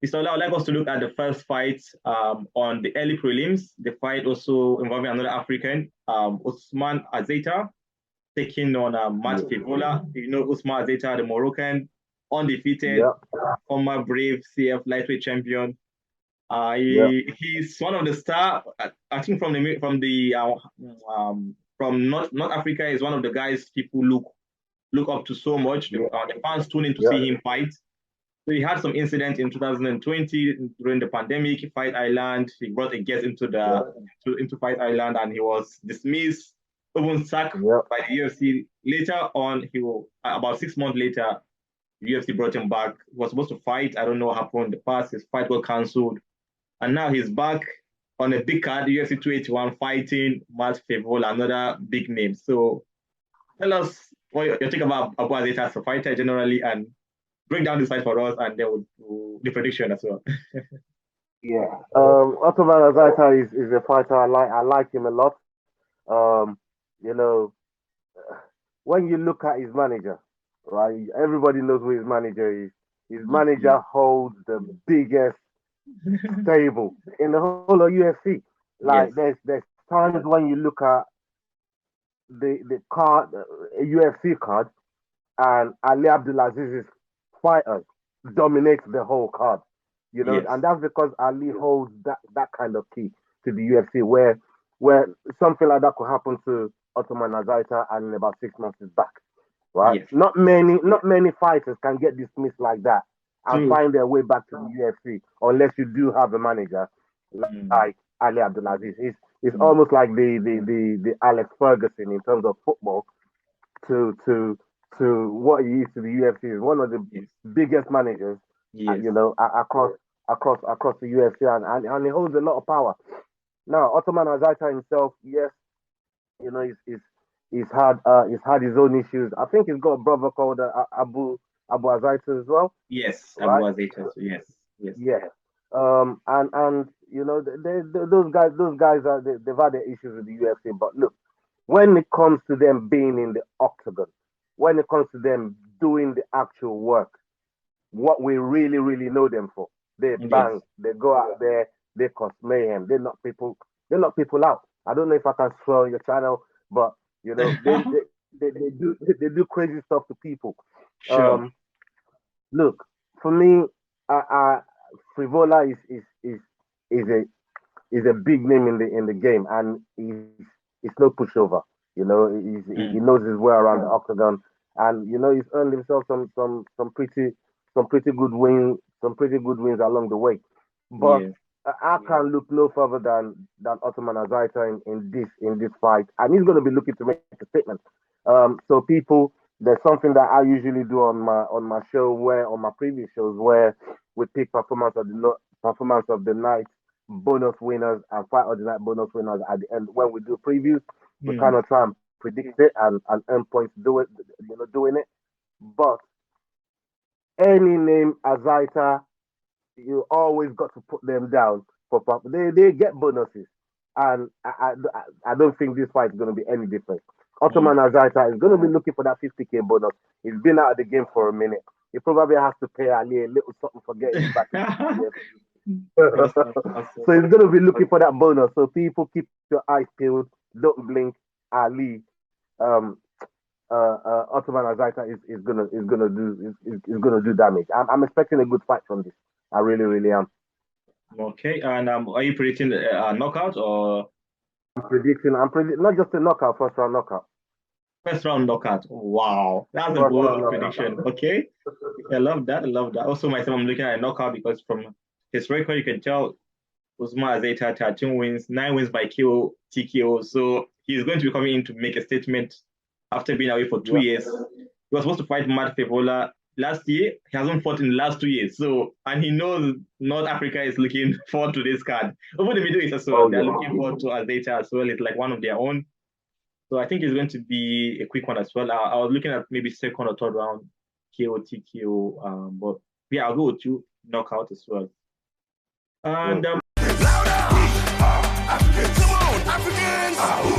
Mr. Ola, I would like us to look at the first fight on the early prelims. The fight also involving another African, Ottman Azaitar, taking on Matt Fervola. You know, Ottman Azaitar, the Moroccan, undefeated, Yeah, former Brave CF lightweight champion. yeah, He's one of the star. I think from North Africa is one of the guys people look up to so much. yeah, The fans tune in to yeah, see him fight. So he had some incidents in 2020 during the pandemic. Fight Island, he brought a guest into Fight Island, and he was dismissed, even sacked yeah, by the UFC. Later on, about 6 months later, the UFC brought him back. He was supposed to fight. I don't know what happened in the past. His fight got cancelled, and now he's back on a big card, UFC 281, fighting Matt Fervola, another big name. So tell us what you think about Abu Azaitar as a fighter generally, and break down this fight for us, and then we'll do the prediction as well. yeah. Ottman Azaitar is a fighter I like. I like him a lot. Um, you know, when you look at his manager, right? Everybody knows who his manager is. His manager holds the biggest stable in the whole of UFC. Yes. Like there's times when you look at the card, UFC card, and Ali Abdulaziz's fighters dominates the whole card. You know, Yes. and that's because Ali holds that kind of key to the UFC, where something like that could happen to Ottman Azaitar, and in about 6 months is back. Right? Yes. Not many fighters can get dismissed like that and True. find their way back to the UFC unless you do have a manager Mm. like Ali Abdulaziz. It's Mm. almost like the Alex Ferguson in terms of football to to to what he is to the UFC. Is one of the Yes. biggest managers, Yes. across the UFC, and he holds a lot of power. Now, Ottoman Azaitar himself, yes, you know, he's had his own issues. I think he's got a brother called Abu Azaitar as well, Yes. Abu right? Azaitar. Yes. Yes. Yeah. And you know, those guys they've had their issues with the UFC. But look, when it comes to them being in the octagon, when it comes to them doing the actual work, what we really, really know them for, they Yes. bang, they go out there, they cause mayhem, they knock people out. I don't know if I can swear on your channel, but you know, they do crazy stuff to people. Sure. Um, Look, for me, I Frivola is a big name in the game, and he's no pushover. You know, he Mm. knows his way around the octagon, and you know he's earned himself some pretty good wins along the way. But Yes. I can't look no further than Ottoman Azaitar in this fight, and he's going to be looking to make a statement. So people, there's something that I usually do on my show, where on my previous shows, where we pick performance of the night bonus winners and fight of the night bonus winners at the end. When we do previews, we kind Mm. of try and predict it and earn points doing it. But any name Azaita, you always got to put them down for they get bonuses, and I don't think this fight is going to be any different. Mm. Ottoman Azaita is going to be looking for that 50K bonus. He's been out of the game for a minute. He probably has to pay Ali a little something for getting him back into the UFC. Awesome. Awesome. So he's going to be looking for that bonus. So people, keep your eyes peeled. Don't blink. Ali, um, Ottoman Azaita is gonna do damage. I'm expecting a good fight from this. I really, really am. Okay. And are you predicting a knockout or I'm predicting not just a knockout, first round knockout. first round knockout? Wow, that's a First round bold knockout. prediction. Okay. I love that. I love that. Also, myself, I'm looking at a knockout because from his record, you can tell Usman Azaitar 13 wins, 9 wins by KO, TKO. So he's going to be coming in to make a statement after being away for 2 years. He was supposed to fight Matt Fervola last year. He hasn't fought in the last 2 years. So, and he knows North Africa is looking forward to this card. Over the Middle East as well, Oh they're yeah. looking forward to Azaitar as well. It's like one of their own. So I think it's going to be a quick one as well. I was looking at maybe second or third round KO, TKO. But yeah, I'll go with you knockout as well. And Mm. Louder! We are Africans. Come on, Africans!